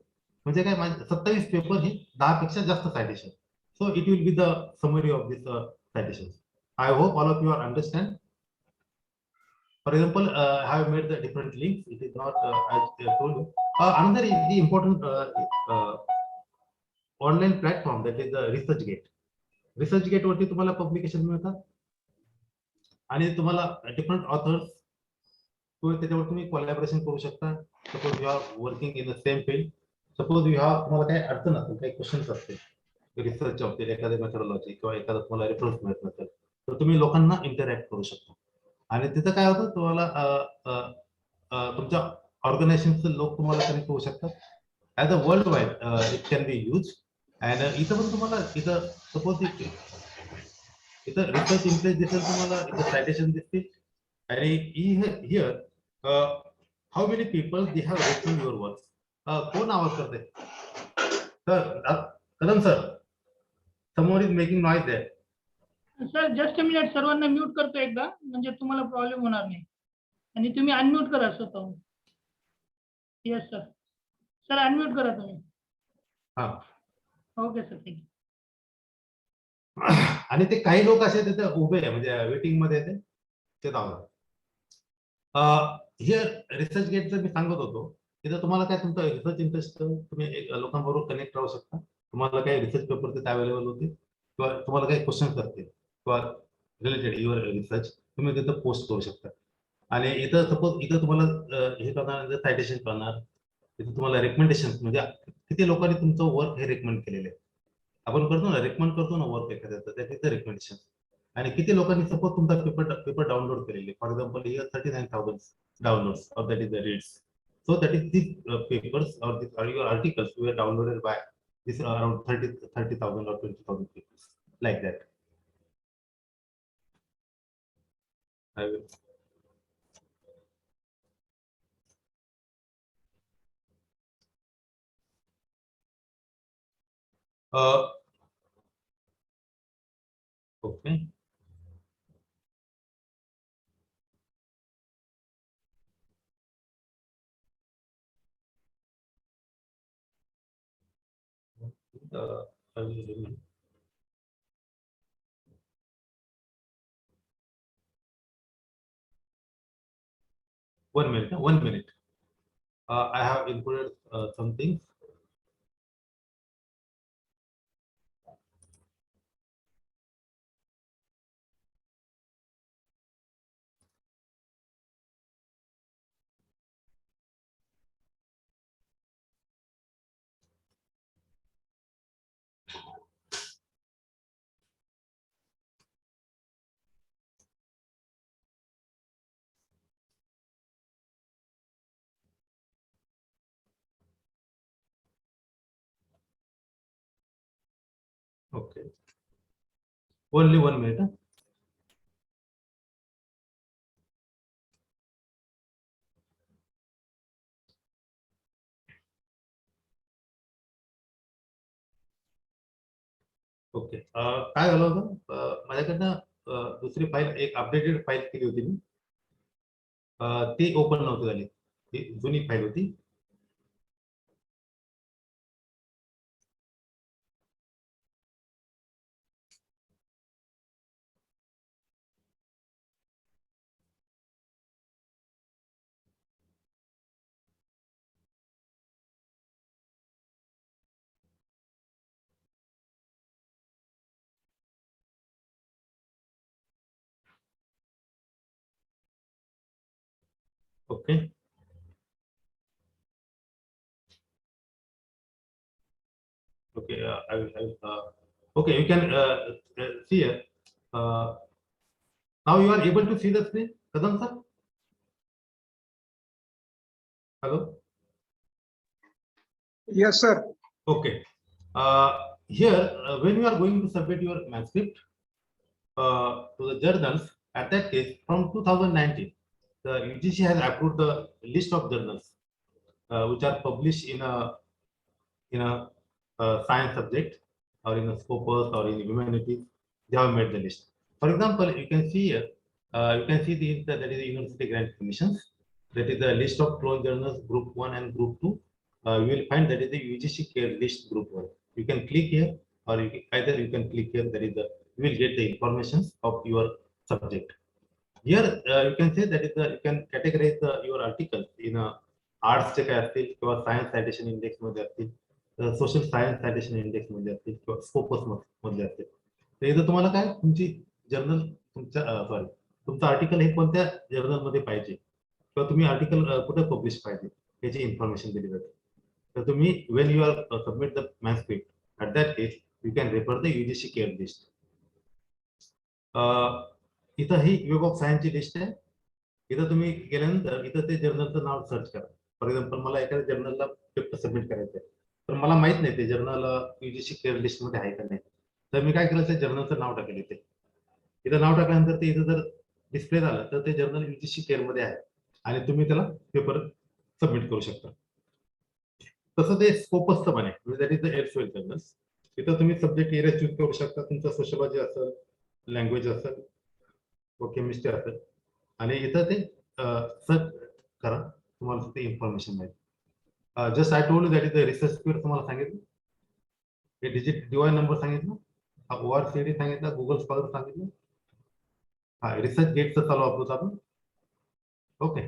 म्हणजे काय 27 पेपर हे 10 पेक्षा जास्त citation. So it will be the summary of this citations. I hope all of you are understand. For example, I have made the different links. It is not I told you. Another is the important online platform, that is the ResearchGate. ResearchGate वरती तुम्हाला publication मिळतात, आणि तुम्हाला different authors त्याच्यावर तुम्ही collaboration करू शकता. Suppose you are working in the same field, suppose you have तुम्हाला काही अडचण असेल, काही क्वेश्चन्स असतील रिसर्च बाबतीत, एखाद्या मेथडॉलॉजी किंवा एखादा तुम्हाला रेफरन्स मिळत नसेल, तर तुम्ही लोकांना इंटरॅक्ट करू शकता. आणि तिथं काय होतं, तुम्हाला तुमच्या ऑर्गनायझेशनचे लोक तुम्हाला कनेक्ट होऊ शकतात as a world wide. It can be use. And इथं पण तुम्हाला इथं सपोज इथं रिसर्च इंटरेस्ट दिसेल, तुम्हाला इथं सायटेशन दिसतील, आणि here how many people they have referred your work. कोण आवाज करते? तर कदम सर, समोर is making noise there.
Sir just a minute, सर्वांना म्यूट करतो एकदा, म्हणजे तुम्हाला प्रॉब्लेम होणार नाही, आणि तुम्ही अनम्यूट करा स्वतःहून. येस सर, सर अनम्यूट करा तुम्ही.
हा,
ओके सर, थँक्यू.
आणि ते काही लोक असे तिथे उभे आहे, म्हणजे वेटिंग मध्ये ते धावतात. हे रिसर्च गेटचं मी सांगत होतो, तिथं तुम्हाला काय तुमचा रिसर्च इंटरेस्ट, तुम्ही लोकांबरोबर कनेक्ट राहू शकता. तुम्हाला काही रिसर्च पेपर तिथे अवेलेबल होते, किंवा तुम्हाला काही क्वेश्चन्स असतील किंवा रिलेटेड युअर रिसर्च, तुम्ही तिथं पोस्ट करू शकता. आणि इथं सपोज इथं तुम्हाला हे करणार, सायटेशन करणार, तिथं तुम्हाला रेकमेंडेशन, म्हणजे किती लोकांनी तुमचं वर्क हे रेकमेंड केलेलं आहे. आपण करतो ना, रेकमेंड करतो ना वर्क एखाद्याचं, त्या तिथं रेकमेंडेशन. आणि किती लोकांनी सपोज तुमचा पेपर डाउनलोड केलेले. For example here 39,000 downloads, or that is the reads. So that is these papers or your articles were downloaded by this around 30,000 or 20,000 people, like that. I will. Okay. I will 1 minute. 1 minute. I have included some things. Okay. Only 1 minute. Okay. काय झालं होतं, माझ्याकडनं दुसरी file, एक updated file केली होती मी. ती open नव्हती झाली. ती जुनी फाईल होती. Okay. Okay, okay, you can see here. Now you are able to see the screen, Kadam sir? Hello?
Yes, sir.
Okay. Here, when you are going to submit your manuscript to the journals, at that case, from 2019, the UGC has approved the list of journals which are published in a science subject or in a Scopus or in humanities. They have made the list. For example, you can see here, you can see that is the University Grant Commissions. That is the list of clone journals, Group 1 and Group 2. You will find that is the UGC Care List Group 1. You can click here, or either you can click here. That is the you will get the information of your subject. Here you can say that is the you can categorize your articles in a arts चे काय असतील किंवा science citation index मध्ये असतील, social science citation index मध्ये असतील किंवा Scopus मध्ये असतील. तर इथं तुम्हाला काय तुमची जर्नल तुमचं आर्टिकल हे कोणत्या जर्नल मध्ये पाहिजे किंवा तुम्ही आर्टिकल कुठे पब्लिश पाहिजे याची इन्फॉर्मेशन दिली जाते. तर तुम्ही when you are submit the manuscript, at that case you can refer the UGC care list. इथं ही वेब ऑफ सायन्सची लिस्ट आहे. इथं तुम्ही गेल्यानंतर इथं ते जर्नलचं नाव सर्च करा. फॉर एक्झाम्पल मला एखाद्या जर्नलला पेपर सबमिट करायचं आहे, तर मला माहित नाही ते जर्नल UGC केअर लिस्ट मध्ये आहे का नाही. तर मी काय केलं, ते जर्नलचं नाव टाकेल इथे. इथं नाव टाकल्यानंतर ते इथं जर डिस्प्ले झालं तर ते जर्नल UGC केअर मध्ये आहे आणि तुम्ही त्याला पेपर सबमिट करू शकता. तसं ते स्कोपसचं पण आहे, म्हणजे दॅट इज द एअरफेल जर्नल्स. इथं तुम्ही सब्जेक्ट एरिया चूज करू शकता. तुमचा सोशलॉजी असेल, लँग्वेज असेल, केमिस्ट्री असेल, आणि इथं ते सर्च करा, तुम्हाला ते इन्फॉर्मेशन मिळेल. Just I told that is the research square तुम्हाला सांगितलं, हे डिजिट डिवाय नंबर सांगितलं, ORCD सांगितलं, गुगल स्कॉलर सांगितलं, हा रिसर्च गेटचं चालू आपलं आपण. ओके.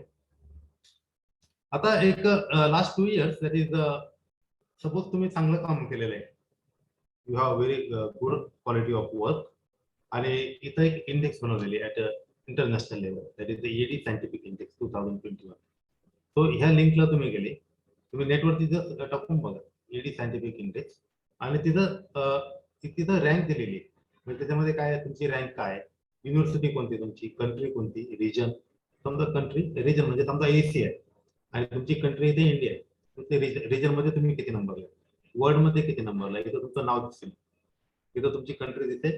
आता एक last 2 years that is suppose तुम्ही चांगलं काम केलेलं आहे, you have very good quality of work, आणि इथं एक इंडेक्स बनवलेली at international level, that is the ED scientific index 2021. सो ह्या लिंकला तुम्ही गेले, तुम्ही नेटवरती जर टाकून बघा ED सायंटिफिक इंडेक्स, आणि तिथं रँक दिलेली आहे. म्हणजे त्याच्यामध्ये काय आहे, तुमची रँक काय, युनिव्हर्सिटी कोणती, तुमची कंट्री कोणती, रिजन. समजा कंट्री रिजन म्हणजे समजा AC आहे आणि तुमची कंट्री इथे इंडिया आहे, तर ते रिजन मध्ये तुम्ही किती नंबरला, वर्ल्ड मध्ये किती नंबरला, इथं तुमचं नाव दिसेल, इथं तुमची कंट्री दिसते,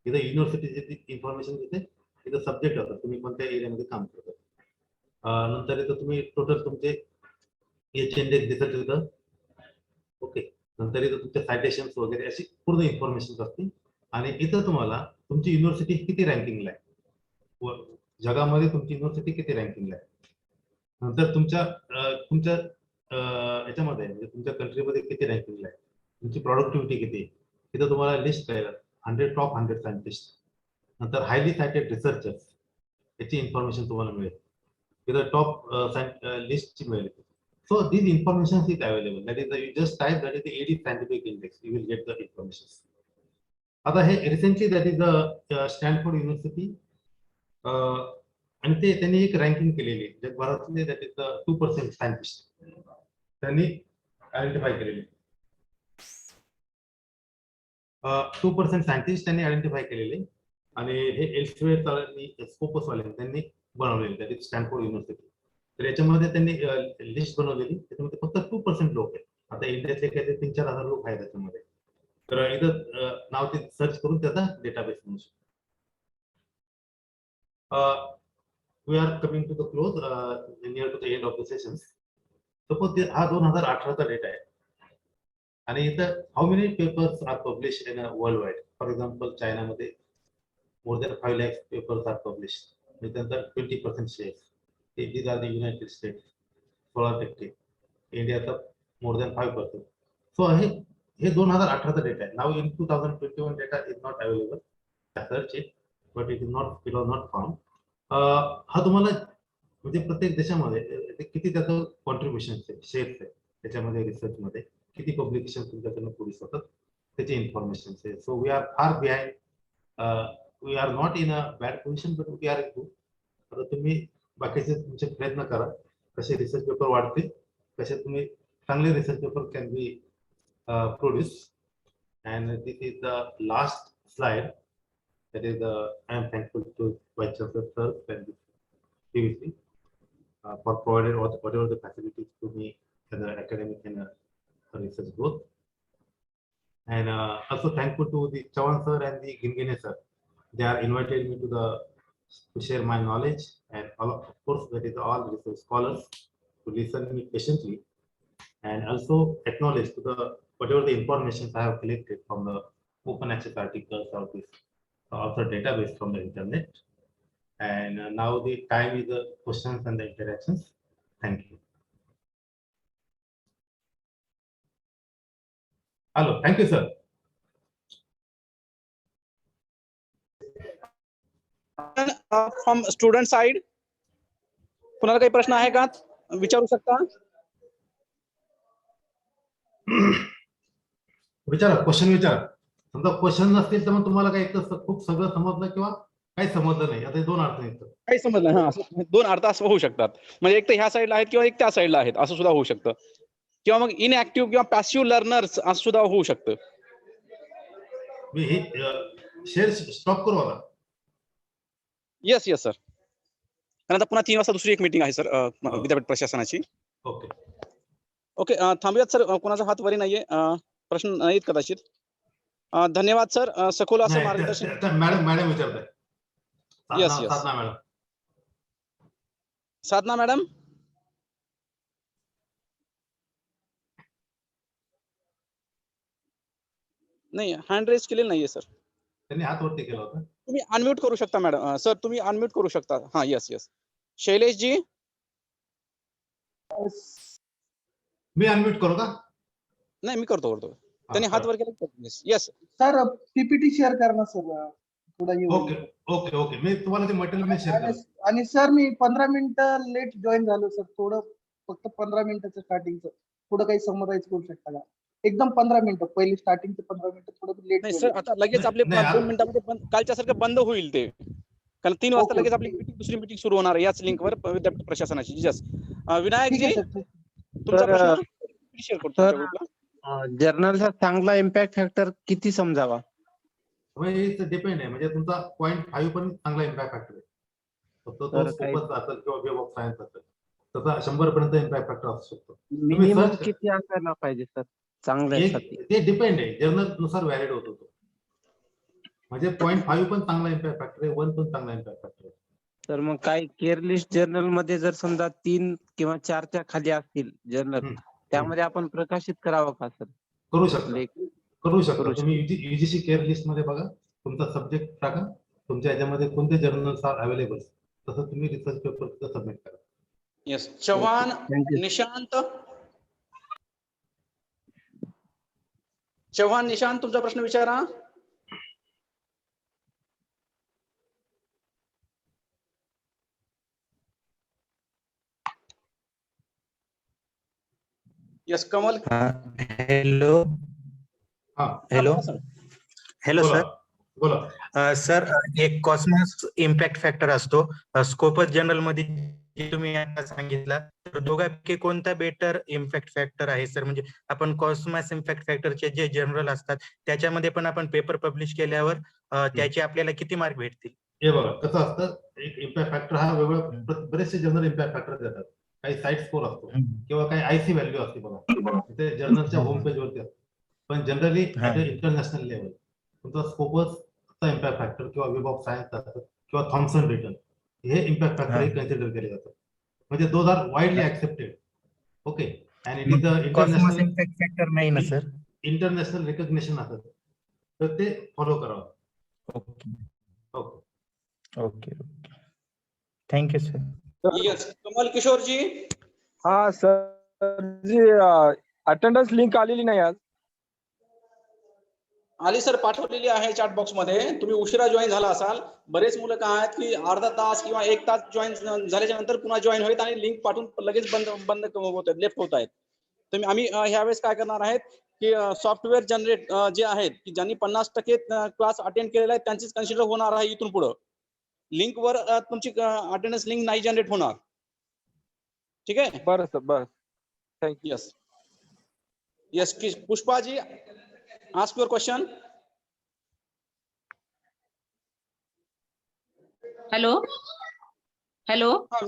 इथं युनिव्हर्सिटीची इन्फॉर्मेशन दिसते, इथं सब्जेक्ट होतं, तुम्ही कोणत्या एरियामध्ये काम करता. नंतर इथं तुम्ही टोटल तुमचे इंडेक्स दिसत तिथं. ओके. नंतर इथं तुमचे सायटेशन्स वगैरे अशी पूर्ण इन्फॉर्मेशन असते. आणि इथं तुम्हाला तुमची युनिव्हर्सिटी किती रँकिंगला आहे, जगामध्ये तुमची युनिव्हर्सिटी किती रँकिंगला आहे. नंतर तुमच्या याच्यामध्ये म्हणजे तुमच्या कंट्रीमध्ये किती रँकिंगला आहे, तुमची प्रोडक्टिव्हिटी किती, इथं तुम्हाला लिस्ट कळेल. 100 टॉप 100 सायंटिस्ट, नंतर हायली सायटेड रिसर्चर्स, याची इन्फॉर्मेशन तुम्हाला मिळेल. with the top list मिळेल. So these information is available. That is, you just type that is the AD scientific index. You will get the information. आता हे recently that is the Stanford University आणि ते त्यांनी एक ranking केलेली आहे जगभरातले that is the 2% scientist त्यांनी identify केलेले 2% scientist त्यांनी आयडेंटिफाय केलेले आणि हे एल्सवेअर स्कोपस वाले त्यांनी बनवलेले that is स्टॅनफोर्ड युनिव्हर्सिटी. तर याच्यामध्ये त्यांनी लिस्ट बनवलेली त्याच्यामध्ये फक्त 2% लोक आहेत. आता इंडियातले काही 3-4 हजार लोक आहेत त्याच्यामध्ये. तर इथं नाव ते सर्च करून त्याचा डेटाबेस बनवू शकतो. We are coming to the close, near to the end of the sessions. Suppose हा 2018चा डेटा आहे आणि इथं how many papers are published in worldwide. For example, चायनामध्ये more than 5 lakhs papers are published. त्यानंतर 20% shares. These are the United States, 16%. इंडियाचा more than 5%. So हे 2018चा data आहे. Now in 2021 data is not available. I searched it, but it was not found. हा तुम्हाला म्हणजे प्रत्येक देशामध्ये किती त्याचं कॉन्ट्रीब्युशन आहे, शेअर्स आहे त्याच्यामध्ये रिसर्च मध्ये किती पब्लिकेशन तुमच्याकडनं प्रोड्यूस होतात त्याची इन्फॉर्मेशन आहे. So we are far behind. We are not in a bad position but we are in good. आता तुम्ही बाकीचे तुमचे प्रयत्न करा कसे रिसर्च पेपर वाढतील, कसे तुम्ही चांगले research paper can be produce. And this is the last slide. That is, I am thankful to Vice Chancellor sir and PVC for providing whatever the facilities to me as an academic and research growth. And also thankful to the Chavan sir and the Gingine sir. They are invited me to share my knowledge, and of course that is all research scholars to listen me patiently and also acknowledge to the whatever the information I have collected from the open access articles or this. Also database from the internet. And now the time is the questions and the interactions. Thank you. Hello, thank you sir.
From student side कुणाला काही प्रश्न आहे का विचारू शकता.
विचारा, question विचारा. समजा क्वेश्चन नसतील तर मग तुम्हाला काही खूप सगळं समजलं किंवा काही समजलं नाही, आता 2 अर्थ निघतात.
काही समजलं. हा, 2 अर्थ असं होऊ शकतात. म्हणजे एक तर ह्या साईडला आहेत किंवा एक त्या साईडला आहेत असं सुद्धा होऊ शकतं. किंवा मग इनऍक्टिव्ह किंवा पॅसिव्ह लर्नर्स असं सुद्धा होऊ शकतं.
मी हे शेअर स्टॉप करू आता.
Yes yes sir. कारण आता पुन्हा 3 वाजता दुसरी एक मीटिंग आहे सर विद्यापीठ प्रशासनाची.
ओके
ओके थांबूयात सर. कोणाचा हात वरी नाहीये. प्रश्न नाहीत कदाचित. धन्यवाद सर. सखोल असं मार्गदर्शन.
मॅडम विचारताय.
येस येस
साधना मॅडम.
साधना मॅडम. नाही हँड रेज केलेलं नाहीये सर.
त्यांनी हात वरती केला होता.
तुम्ही अनम्यूट करू शकता मॅडम. सर तुम्ही अनम्यूट करू शकता. हा येस येस. शैलेश जी.
मी अनम्यूट करू का?
नाही मी करतो. त्यांनी हात वर केला. येस
सर पीपीटी शेअर करा सर.
Okay okay okay. मी तुम्हाला ते मटेरियल मी शेअर करतो.
आणि सर मी 15 मिनिटं लेट जॉईन झालो सर. थोडं फक्त 15 मिनिटाचं स्टार्टिंगचं थोडं काही समराइज करू शकता का? एकदम 15 मिनिटं पहिले स्टार्टिंगचे 15 मिनिटं थोडं लेट.
नाही सर आता लगेच आपले 2 मिनिटांमध्ये कालच्या सारखं बंद होईल ते. कारण 3 वाजता लगेच आपली दुसरी मीटिंग सुरू होणार आहे याच लिंकवर विद्यापीठ प्रशासनाची. यस विनायक जी तुमचा प्रश्न शेअर करतो तुमच्या ग्रुपला.
जर्नलचा चांगला इम्पॅक्ट फॅक्टर किती समजावा?
म्हणजे डिपेंड आहे. म्हणजे तुमचा 0.5 पण चांगला इम्पॅक्ट फॅक्टर आहे. फक्त तो स्कोपस असेल किंवा वेब ऑफ सायन्स असेल तसा 100 पर्यंत इम्पॅक्ट फॅक्टर असू शकतो.
मिनिमम किती असायला पाहिजे सर चांगल्यासाठी?
ते डिपेंड आहे. जर्नल नुसार व्हॅलिड होतो तो. म्हणजे 0.5 पण चांगला इम्पॅक्ट फॅक्टर आहे, 1 पण चांगला इम्पॅक्ट फॅक्टर आहे.
तर मग काही केअरलिस्ट जर्नल मध्ये जर समजा 3 किंवा 4च्या खाली असतील जर्नल त्यामध्ये आपण प्रकाशित करावं का सर?
करू शकता. तुम्ही युजीसी केअर लिस्ट मध्ये बघा, तुमचा सब्जेक्ट टाका, तुमच्या याच्यामध्ये कोणते जर्नल्स आर अवेलेबल तसं तुम्ही रिसर्च पेपर सबमिट करा.
येस चव्हाण निशांत. चव्हाण निशांत तुमचा प्रश्न विचारा. यस कमल.
हॅलो
हा
हॅलो
बोला sir.
हॅलो
बोला
सर.
बोला.
सर एक कॉस्मॉस इम्पॅक्ट फॅक्टर असतो स्कोपस जनरल मध्ये जे तुम्ही आता सांगितला, तर दोघांपैकी कोणता बेटर इम्पॅक्ट फॅक्टर आहे सर? म्हणजे आपण कॉस्मॉस इम्पॅक्ट फॅक्टरचे जे जनरल असतात त्याच्यामध्ये पण आपण पेपर पब्लिश केल्यावर त्याचे आपल्याला किती मार्क भेटतील?
हे बघा कसं असतं, एक इम्पॅक्ट फॅक्टर हा वेगळा, बरेचसे जनरल इम्पॅक्ट फॅक्टर देतात. काही साईट स्कोर असतो किंवा काही आयसी व्हॅल्यू असते बघा, ते जर्नलच्या होम पेज वरती असते. पण जनरली ऍट इंटरनॅशनल लेवल तुमचा स्कोपसचा इम्पॅक्ट फॅक्टर किंवा वेब ऑफ सायन्स किंवा थॉम्सन रिटर्न हे इम्पॅक्ट फॅक्टर हे कन्सिडर केले जातात. म्हणजे those are widely accepted. Okay. And it is the
Cosmos
international
impact factor नाही ना सर?
इंटरनॅशनल रिकग्निशन असतं, तर ते फॉलो करावं.
Okay
okay.
Okay thank you sir.
Yes Kamal Kishore ji.
हा सर जी अटेंडन्स लिंक आलेली नाही आज.
आली सर, पाठवलेली आहे चॅट बॉक्स मध्ये. तुम्ही उशिरा जॉईन झाला असाल. बरेच मुलं काय आहेत की अर्धा तास किंवा 1 तास जॉईन झाल्याच्या नंतर पुन्हा जॉईन होत आणि लिंक पाठवून लगेच बंद होत आहेत, लेफ्ट होत आहेत. तर आम्ही ह्यावेळेस काय करणार आहेत की सॉफ्टवेअर जनरेट जे आहेत की ज्यांनी 50% क्लास अटेंड केलेला आहे त्यांचीच कन्सिडर होणार आहे इथून पुढे. लिंक वर तुमची अटेंडन्स लिंक नाही जनरेट होणार. ठीक आहे.
बरं सर बरं. Thank you.
Yes yes Pushpa ji, ask your question.
Hello hello
हा,